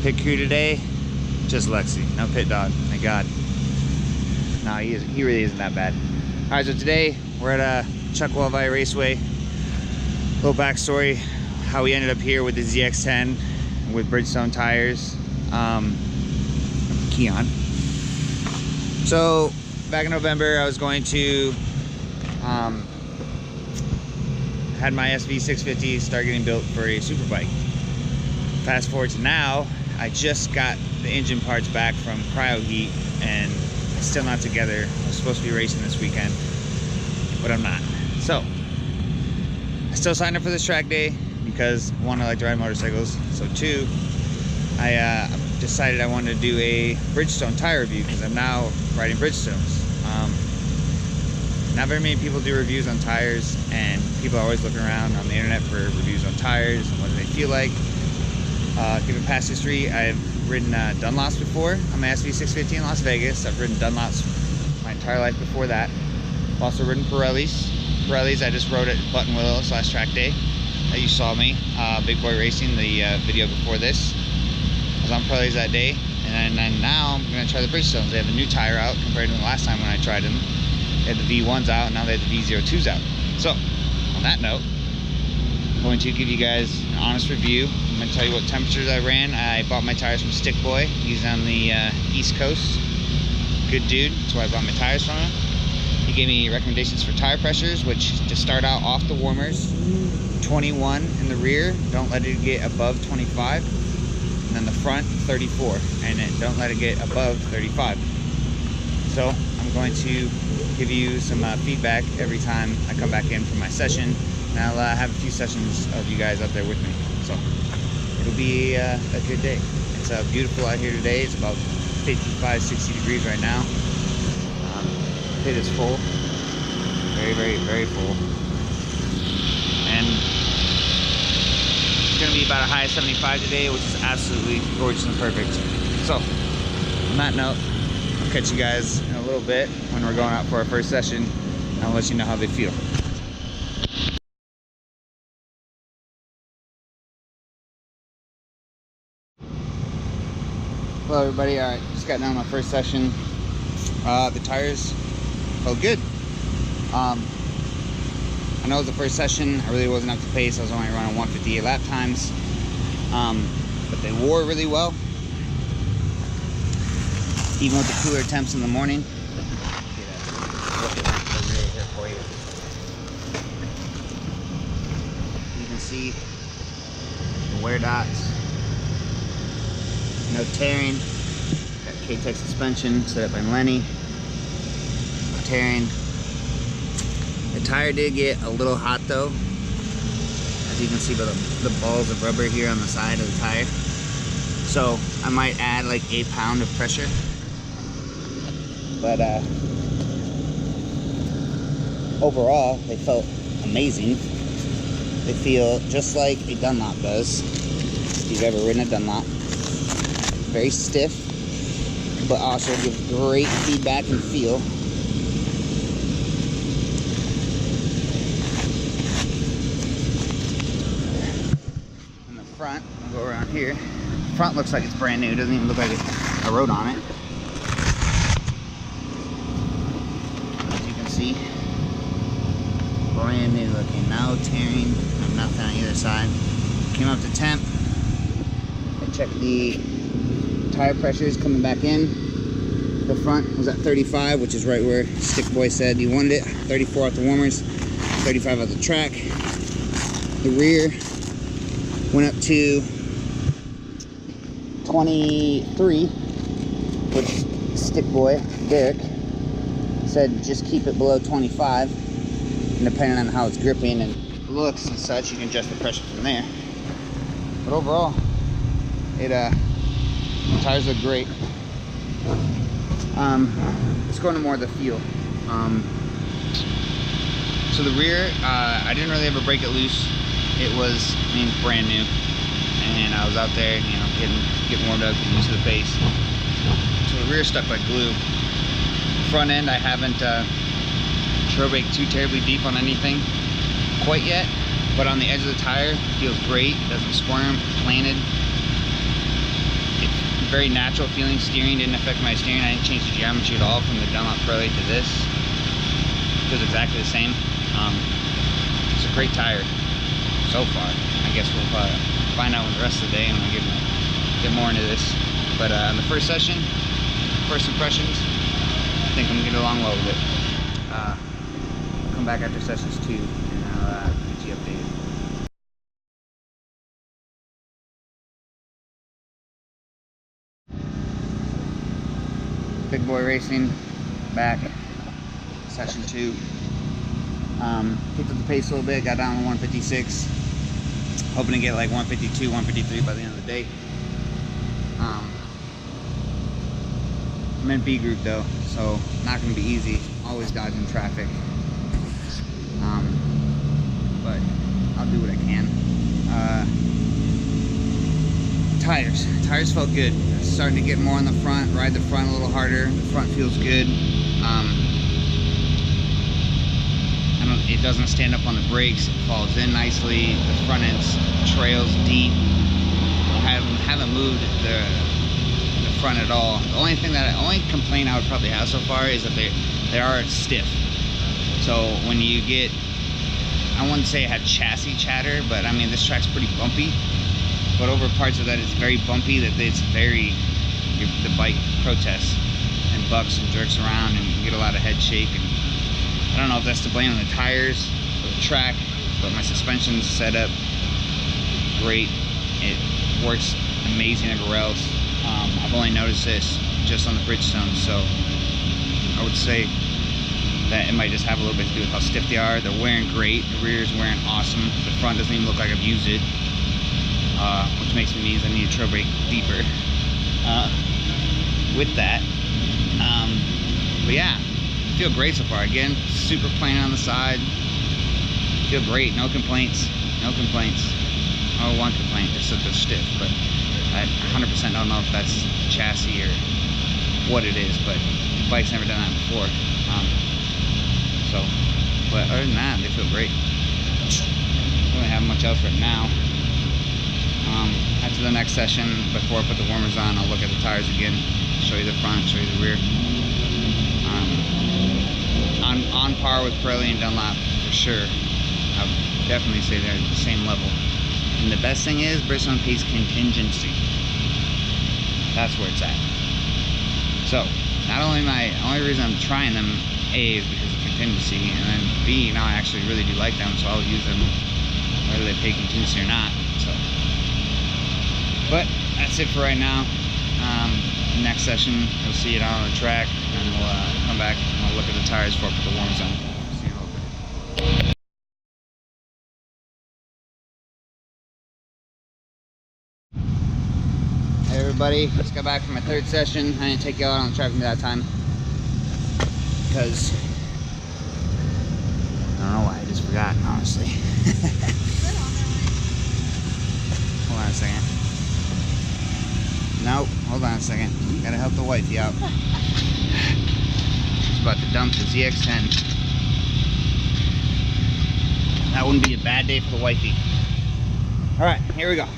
pit crew today, just Lexi, no pit dog, thank God. No, he really isn't that bad. All right, so today we're at Chuckwell Valley Raceway. Little backstory, how we ended up here with the ZX10 with Bridgestone tires, Keon. So back in November, I was going to had my SV650 start getting built for a super bike. Fast forward to now, I just got the engine parts back from cryo heat and it's still not together. I was supposed to be racing this weekend, but I'm not. So I still signed up for this track day because one, I like to ride motorcycles. So two, I decided I wanted to do a Bridgestone tire review because I'm now riding Bridgestones. Not very many people do reviews on tires, and people are always looking around on the internet for reviews on tires and what do they feel like. Given past history, I've ridden Dunlops before on my SV650 in Las Vegas. I've ridden Dunlops my entire life before that. I've also ridden Pirellis. Pirellis, I just rode at Button Willows last track day. You saw me, Big Boy Racing, the video before this. I was on Pirellis that day, and then now I'm going to try the Bridgestones. They have a new tire out compared to the last time when I tried them. They had the V1s out, and now they have the V02s out. So, on that note, I'm going to give you guys an honest review. I'm going to tell you what temperatures I ran. I bought my tires from Stick Boy. He's on the East Coast. Good dude, that's where I bought my tires from him. He gave me recommendations for tire pressures, which to start out off the warmers, 21 in the rear, don't let it get above 25. And then the front, 34, and then don't let it get above 35. So I'm going to give you some feedback every time I come back in from my session, and I'll have a few sessions of you guys out there with me. So it'll be a good day. It's beautiful out here today. It's about 55, 60 degrees right now. Pit is full, very, very, very full, and it's going to be about a high of 75 today, which is absolutely gorgeous and perfect. So on that note, I'll catch you guys in a little bit when we're going out for our first session, and I'll let you know how they feel. Hello everybody, alright, just got done my first session. The tires felt good. I know it was the first session, I really wasn't up to pace. I was only running 158 lap times, but they wore really well, even with the cooler temps in the morning. You can see the wear dots, no tearing. Got K-Tech suspension set up by Lenny, no tearing. The tire did get a little hot though, as you can see by the balls of rubber here on the side of the tire. So I might add like a pound of pressure. But overall, they felt amazing. They feel just like a Dunlop does. If you've ever ridden a Dunlop. Very stiff, but also give great feedback and feel. Front, I'll go around here. Front looks like it's brand new. It doesn't even look like I rode on it. As you can see, brand new looking. No tearing, nothing on either side. Came up to temp. I checked the tire pressures coming back in. The front was at 35, which is right where Stick Boy said he wanted it. 34 out the warmers, 35 out the track. The rear went up to 23, which Stick Boy, Derek, said just keep it below 25, and depending on how it's gripping and looks and such, you can adjust the pressure from there. But overall, the tires look great. Let's go into more of the feel. So the rear, I didn't really ever break it loose. It was, brand new, and I was out there, getting warmed up, getting used to the pace. So the rear stuck like glue. Front end, I haven't trail brake too terribly deep on anything quite yet, but on the edge of the tire, it feels great. It doesn't squirm, planted. very natural feeling steering, didn't affect my steering. I didn't change the geometry at all from the Dunlop Pro 8 to this. It feels exactly the same. It's a great tire so far. I guess we'll find out with the rest of the day and we'll get more into this. But in the first session, first impressions, I think I'm gonna get along well with it. I'll come back after sessions 2 and I'll keep you updated. Big Boy Racing back, session 2. Picked up the pace a little bit, got down to 156. Hoping to get like 152, 153 by the end of the day. I'm in B group though, so not going to be easy. Always dodging traffic. But I'll do what I can. Tires felt good. Starting to get more on the front, ride the front a little harder. The front feels good. It doesn't stand up on the brakes. It falls in nicely. The front end trails deep. I haven't moved the front at all. The only complaint I would probably have so far is that they are stiff. So when you get, I wouldn't say it had chassis chatter, but I mean this track's pretty bumpy. But over parts of that it's very bumpy that the bike protests and bucks and jerks around, and you get a lot of head shake. And I don't know if that's to blame on the tires or the track, but my suspension's set up great. It works amazing everywhere else. I've only noticed this just on the Bridgestone, so I would say that it might just have a little bit to do with how stiff they are. They're wearing great. The rear is wearing awesome. The front doesn't even look like I've used it, which makes me mean I need a trail brake deeper. With that, but yeah, feel great so far. Again, super plain on the side. Feel great. No complaints. No complaints. Oh, one complaint, just that they're stiff, but I 100% don't know if that's chassis or what it is, but the bike's never done that before. But other than that, they feel great. Don't really have much else right now. After the next session, before I put the warmers on, I'll look at the tires again, show you the front, show you the rear. On par with Pirelli and Dunlop for sure. I would definitely say they're at the same level. And the best thing is Bridgestone pays contingency. That's where it's at. So not only only reason I'm trying them, A, is because of contingency, and then B, now I actually really do like them, so I'll use them whether they pay contingency or not. So, but that's it for right now. Next session, you'll see it out on the track, and we'll come back and I'll look at the tires before I put the warmers on. See you in a little bit. Hey everybody, just got back from my third session. I didn't take y'all out on the track with me that time because I don't know why, I just forgot, honestly. Hold on a second. Nope, hold on a second. Gotta help the wifey out. She's about to dump the ZX10. That wouldn't be a bad day for the wifey. Alright, here we go.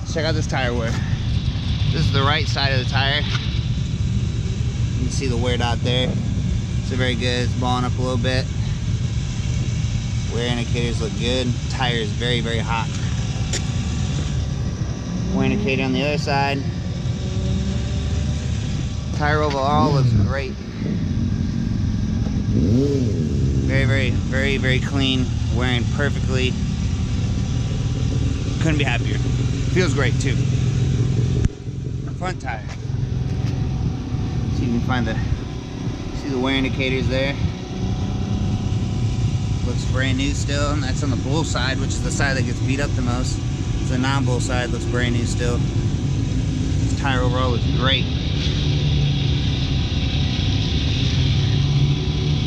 Let's check out this tire wear. This is the right side of the tire. You can see the wear dot there. It's very good. It's balling up a little bit. Wear indicators look good. Tire is very, very hot. Wear indicator on the other side. Tire overall looks great. Very, very, very, very clean. Wearing perfectly. Couldn't be happier. Feels great too. Front tire. See if you can see the wear indicators there. Looks brand new still, and that's on the bull side, which is the side that gets beat up the most. The non-bull side looks brand new still. This tire overall looks great.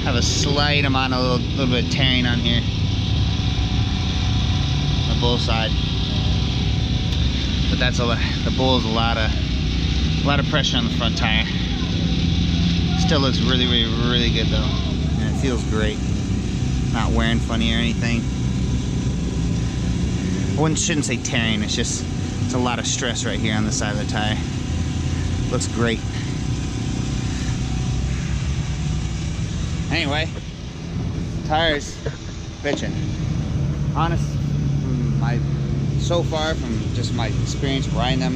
Have a slight amount of little bit of tearing on here. The bull side. But that's the bull is a lot of pressure on the front tire. Still looks really, really, really good though. And it feels great. Not wearing funny or anything. I shouldn't say tearing, it's a lot of stress right here on the side of the tire. Looks great. Anyway, tires, bitchin'. Honest, so far from just my experience riding them,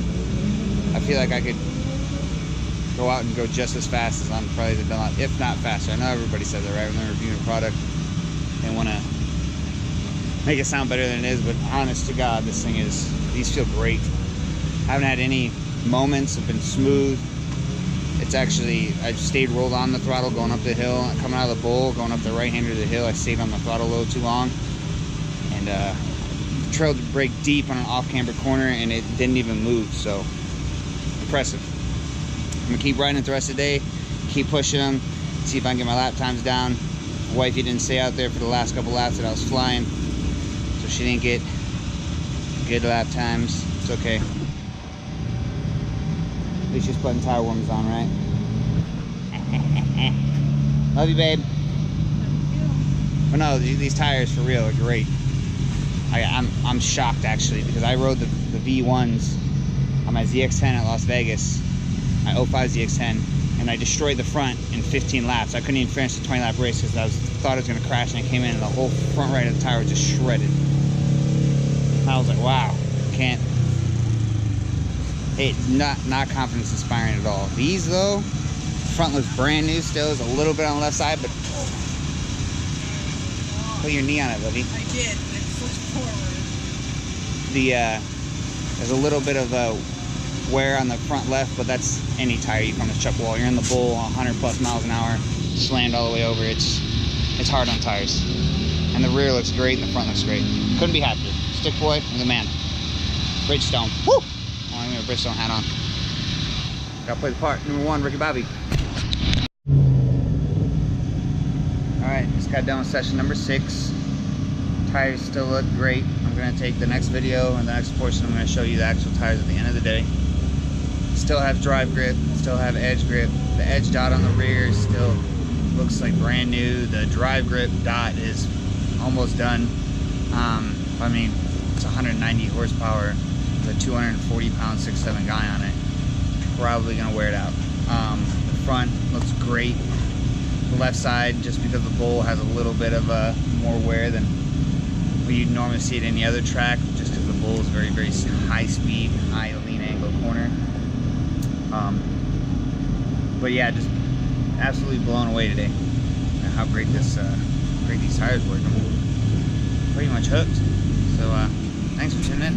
I feel like I could go out and go just as fast as on probably the Dunlop, if not faster. I know everybody says that, right? When they're reviewing a product, they want to make it sound better than it is, but honest to God, these feel great. I haven't had any moments, have been smooth. It's actually, I've stayed rolled on the throttle going up the hill, coming out of the bowl, going up the right hander of the hill. I stayed on the throttle a little too long, and trailed the brake deep on an off-camber corner, and it didn't even move. So impressive. I'm gonna keep riding it the rest of the day, keep pushing them, see if I can get my lap times down. Wifey didn't stay out there for the last couple laps that I was flying, so she didn't get good lap times. It's okay. At least she's putting tire warmers on, right? Love you, babe. But no, these tires for real are great. I'm shocked actually, because I rode the V1s on my ZX-10 at Las Vegas, my 05 ZX-10, and I destroyed the front in 15 laps. I couldn't even finish the 20 lap race because I thought I was going to crash, and I came in and the whole front right of the tire was just shredded. And I was like, wow, can't. It's not confidence inspiring at all. These though, front looks brand new still. There's a little bit on the left side, but put your knee on it, buddy. I did. I pushed forward. There's a little bit of wear on the front left, but that's any tire you come to chuck wall. You're in the bowl, 100 plus miles an hour, slammed all the way over. It's hard on tires. And the rear looks great, and the front looks great. Couldn't be happier. Stick boy, and the man. Bridgestone. Woo! Oh, I'm gonna have a Bridgestone hat on. Gotta play the part. Number 1, Ricky Bobby. Alright, just got done with session number 6. Tires still look great. I'm going to take the next video and the next portion. I'm going to show you the actual tires at the end of the day. Still have drive grip, still have edge grip. The edge dot on the rear still looks like brand new. The drive grip dot is almost done. I mean, it's 190 horsepower with a 240 pound 6'7" guy on it. Probably going to wear it out. The front looks great. The left side, just because the bowl has a little bit of more wear than what you'd normally see at any other track, just because the bowl is very, very high speed, high lean angle corner. But yeah, just absolutely blown away today at how great these tires work. I'm pretty much hooked. So thanks for tuning in.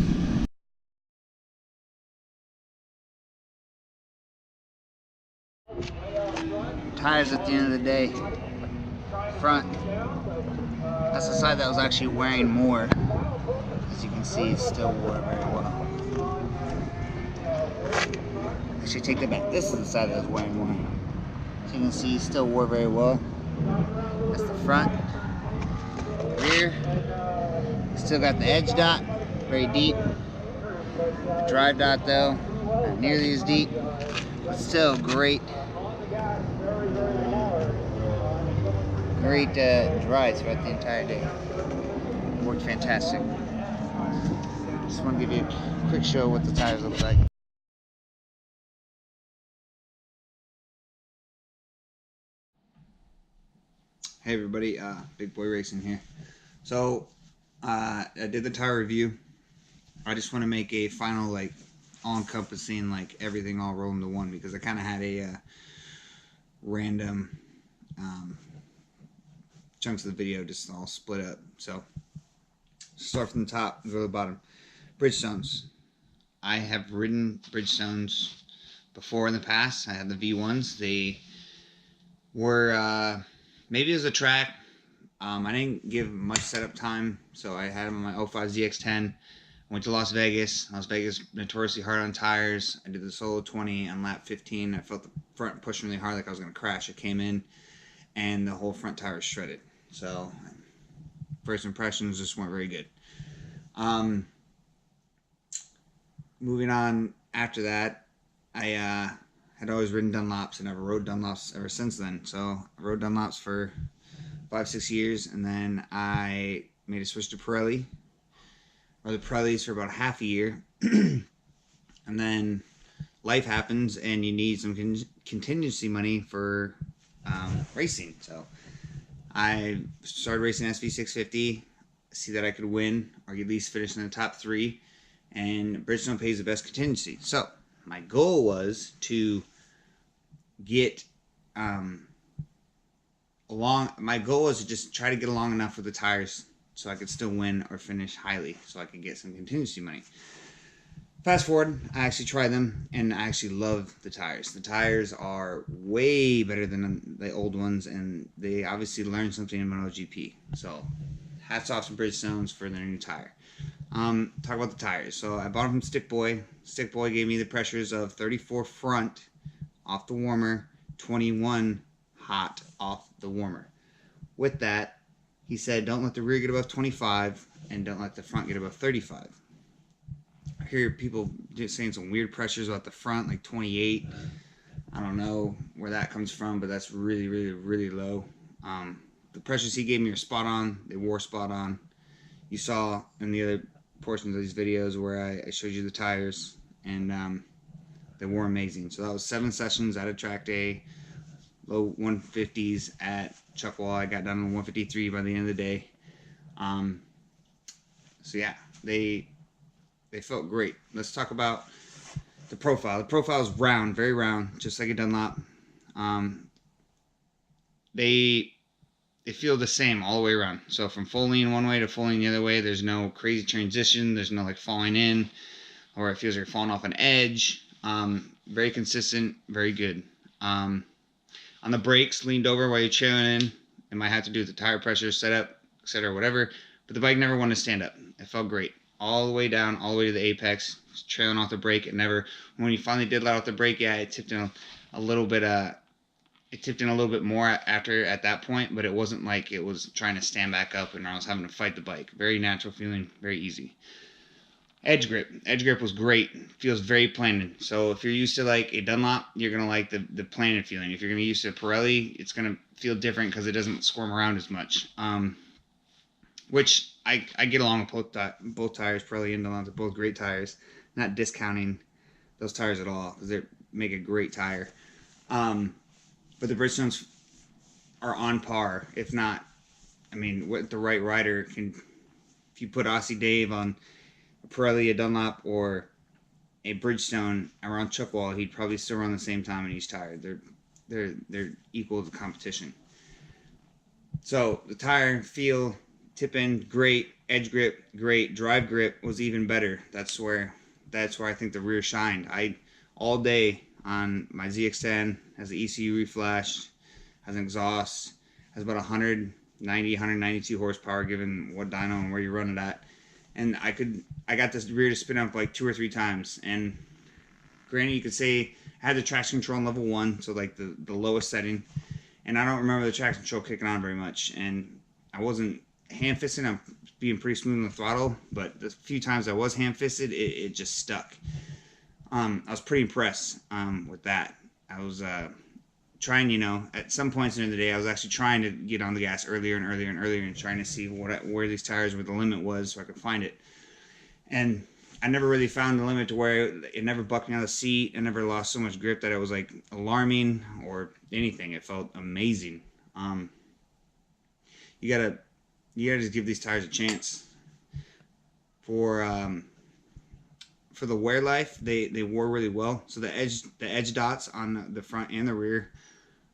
Tires at the end of the day. Front, that's the side that was actually wearing more. As you can see, it still wore very well. Actually, take that back. This is the side that was wearing more. As you can see, it still wore very well. That's the front. Rear, still got the edge dot, very deep. The drive dot though, not nearly as deep, but still great. Great dry throughout the entire day. Worked fantastic. Just want to give you a quick show of what the tires look like. Hey everybody, Big Boy Racing here. So I did the tire review. I just want to make a final, like, all-encompassing, like, everything all rolled into one, because I kind of had a random chunks of the video just all split up. So start from the top and go to the bottom. Bridgestones. I have ridden Bridgestones before in the past. I had the V1s. They were maybe it was a track. I didn't give much setup time, so I had them on my 05 ZX-10. Went to Las Vegas. Las Vegas notoriously hard on tires. I did the solo 20 on lap 15. I felt the front pushing really hard, like I was going to crash. I came in, and the whole front tire was shredded. So first impressions just weren't very good. Moving on after that, I had always ridden Dunlops and never rode Dunlops ever since then. So I rode Dunlops for 5-6 years, and then I made a switch to Pirelli. Rode the Pirellis for about half a year, and then life happens and you need some contingency money for racing. So I started racing SV650, see that I could win or at least finish in the top 3, and Bridgestone pays the best contingency. So my goal was to get my goal was to just try to get along enough with the tires so I could still win or finish highly so I could get some contingency money. Fast forward, I actually tried them, and I actually love the tires. The tires are way better than the old ones, and they obviously learned something in MotoGP. So, hats off to Bridgestones for their new tire. Talk about the tires. So, I bought them from Stick Boy. Stick Boy gave me the pressures of 34 front off the warmer, 21 hot off the warmer. With that, he said don't let the rear get above 25, and don't let the front get above 35. I hear people just saying some weird pressures about the front, like 28. I don't know where that comes from, but that's really, really, really low. The pressures he gave me are spot on. They wore spot on. You saw in the other portions of these videos where I showed you the tires, and they were amazing. So that was 7 sessions at a track day, low 150s at Chuckwall. I got down to 153 by the end of the day. So yeah, they felt great. Let's talk about the profile. The profile is round, very round, just like a Dunlop. They feel the same all the way around. So from full lean one way to full lean the other way, there's no crazy transition. There's no like falling in, or it feels like you're falling off an edge. Very consistent, very good. On the brakes, leaned over while you're trailing in. It might have to do with the tire pressure, setup, etc., whatever. But the bike never wanted to stand up. It felt great. All the way down, all the way to the apex, trailing off the brake. It never, when you finally did let off the brake, yeah, it tipped in a little bit. It tipped in a little bit more after at that point, but it wasn't like it was trying to stand back up and I was having to fight the bike. Very natural feeling, very easy. Edge grip was great. Feels very planted. So if you're used to like a Dunlop, you're gonna like the planted feeling. If you're gonna be used to a Pirelli, it's gonna feel different because it doesn't squirm around as much. Which I get along with both tires. Pirelli and Dunlop are both great tires. Not discounting those tires at all because they make a great tire. But the Bridgestones are on par, if not. I mean, what the right rider can. If you put Aussie Dave on a Pirelli, a Dunlop, or a Bridgestone around Chuckwall, he'd probably still run the same time in each tire. They're equal to the competition. So the tire feel, tip in, great. Edge grip, great. Drive grip was even better. That's where I think the rear shined. All day on my ZX10 has the ECU reflashed, has an exhaust, has about 190, 192 horsepower given what dyno and where you run it at. And I got this rear to spin up like 2 or 3 times. And granted, you could say I had the traction control on level 1, so like the lowest setting. And I don't remember the traction control kicking on very much. And I wasn't hand-fisting. I'm being pretty smooth on the throttle. But the few times I was hand-fisted, it just stuck. I was pretty impressed with that. I was trying, at some points in the day, I was actually trying to get on the gas earlier and earlier and earlier and trying to see where these tires, where the limit was so I could find it. And I never really found the limit to where it never bucked me out of the seat. I never lost so much grip that it was like alarming or anything. It felt amazing. You gotta just give these tires a chance. For the wear life, they wore really well. So the edge dots on the front and the rear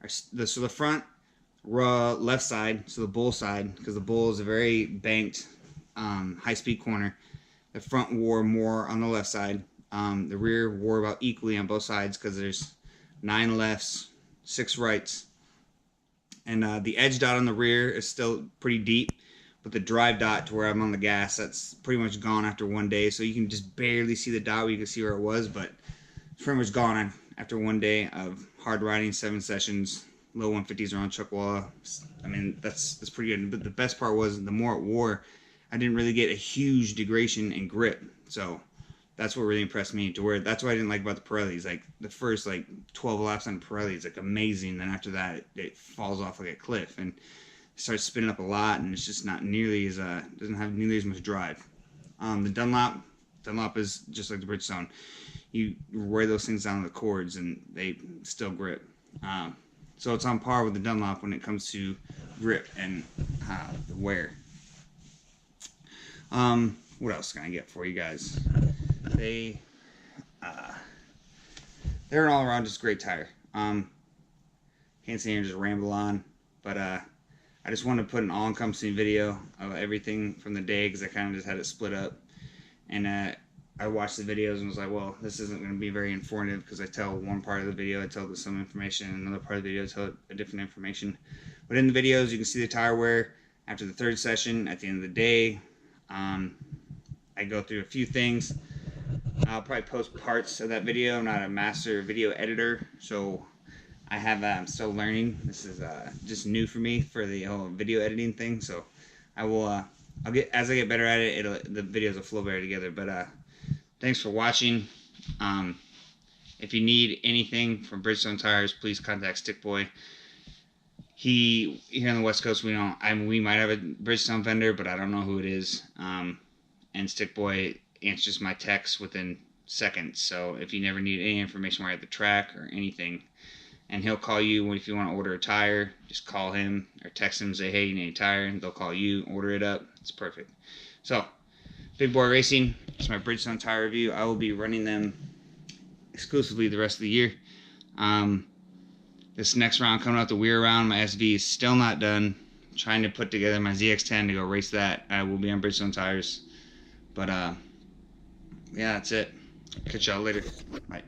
are so the front left side, so the bull side, because the bull is a very banked high-speed corner. The front wore more on the left side. The rear wore about equally on both sides because there's 9 lefts, 6 rights, and the edge dot on the rear is still pretty deep. But the drive dot to where I'm on the gas, that's pretty much gone after 1 day. So you can just barely see the dot where you can see where it was, but it's pretty much gone after 1 day of hard riding, 7 sessions, low 150s around Chuckwalla. I mean, that's pretty good. But the best part was the more it wore, I didn't really get a huge degradation in grip. So that's what really impressed me. That's what I didn't like about the Pirellis. Like the first 12 laps on the Pirelli is like amazing. Then after that, it falls off like a cliff and starts spinning up a lot, and it's just not nearly as doesn't have nearly as much drive. The Dunlop Dunlop is just like the Bridgestone. You wear those things down to the cords and they still grip. So it's on par with the Dunlop when it comes to grip and the wear. What else can I get for you guys? They're an all-around just great tire. Can't sit here and just ramble on, but I just wanted to put an all-encompassing video of everything from the day, because I kind of just had it split up. And I watched the videos and was like, well, this isn't going to be very informative, because I tell one part of the video, I tell some information, and another part of the video, I tell a different information. But in the videos, you can see the tire wear after the third session. At the end of the day, I go through a few things. I'll probably post parts of that video. I'm not a master video editor, so I'm still learning. This is just new for me for the whole video editing thing. So as I get better at it, the videos will flow better together. But thanks for watching. If you need anything from Bridgestone tires, please contact Stickboy. Here on the West Coast, we might have a Bridgestone vendor, but I don't know who it is. And Stickboy answers my texts within seconds. So if you never need any information while you're at the track or anything, and he'll call you if you want to order a tire, just call him or text him and say, hey, you need a tire, and they'll call you, order it up. It's perfect. So, Big Boy Racing, it's my Bridgestone tire review. I will be running them exclusively the rest of the year. This next round coming out, the Weir round, my SV is still not done. I'm trying to put together my ZX10 to go race that. I will be on Bridgestone tires. But, yeah, that's it. Catch y'all later. Bye.